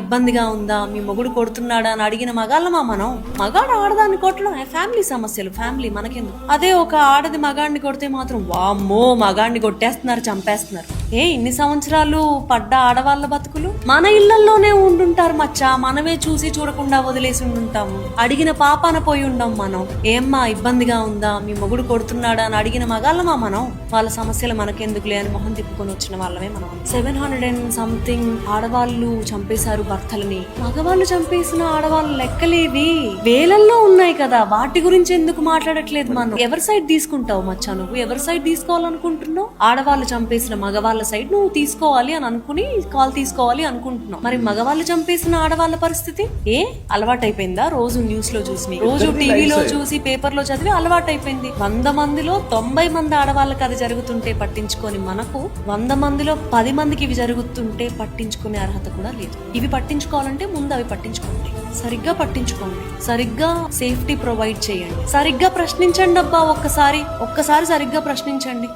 ఇబ్బందిగా ఉందా, మీ మొగుడు కొడుతున్నాడా అని అడిగిన మగాళ్ళమా మనం? మగాడు ఆడదాన్ని కొట్టడం ఫ్యామిలీ సమస్యలు, ఫ్యామిలీ మనకెందుకు. అదే ఒక ఆడది మగాడిని కొడితే మాత్రం వామ్మో మగాడిని కొట్టేస్తున్నారు, చంపేస్తున్నారు. ఇన్ని సంవత్సరాలు పడ్డ ఆడవాళ్ళ బతుకులు మన ఇళ్లలోనే ఉండుంటారు మచ్చా, మనమే చూసి చూడకుండా వదిలేసి ఉండుంటాము. అడిగిన పాపాన పోయి ఉండం మనం. ఏమ్మా ఇబ్బందిగా ఉందా, మీ మొగుడు కొడుతున్నాడా అని అడిగిన మగాళ్ళమా మనం? వాళ్ళ సమస్యలు మనకెందుకులే అని మొహం తిప్పుకొని వచ్చిన వాళ్ళమే మనం. 700 and something ఆడవాళ్ళు చంపేశారు భర్తలని. మగవాళ్ళు చంపేసిన ఆడవాళ్ళ లెక్కలేవి వేలల్లో ఉన్నాయి కదా, వాటి గురించి ఎందుకు మాట్లాడట్లేదు మనం? ఎవరి సైడ్ తీసుకుంటావు మచ్చా నువ్వు? ఎవరి సైడ్ తీసుకోవాలనుకుంటున్నావు? ఆడవాళ్ళు చంపేసిన మగవాళ్ళ సైడ్ నువ్వు తీసుకోవాలి అని అనుకుని కాల్ తీసుకోవాలి అనుకుంటున్నావు. మరి మగవాళ్ళు చంపేసిన ఆడవాళ్ళ పరిస్థితి అలవాటైపోయిందా? రోజు న్యూస్ లో చూసి, రోజు టీవీలో చూసి, పేపర్ లో చదివి అలవాటైపోయింది. 100 మందిలో 90 మంది ఆడవాళ్ళకి అది జరుగుతుంటే పట్టించుకొని మనకు 100 మందిలో 10 మందికి ఇవి జరుగుతుంటే పట్టించుకునే అర్హత కూడా లేదు. ఇవి పట్టించుకోవాలంటే ముందు అవి పట్టించుకోండి, సరిగ్గా పట్టించుకోండి, సరిగ్గా సేఫ్టీ ప్రొవైడ్ చేయండి, సరిగ్గా ప్రశ్నించండి అబ్బా. ఒక్కసారి సరిగ్గా ప్రశ్నించండి.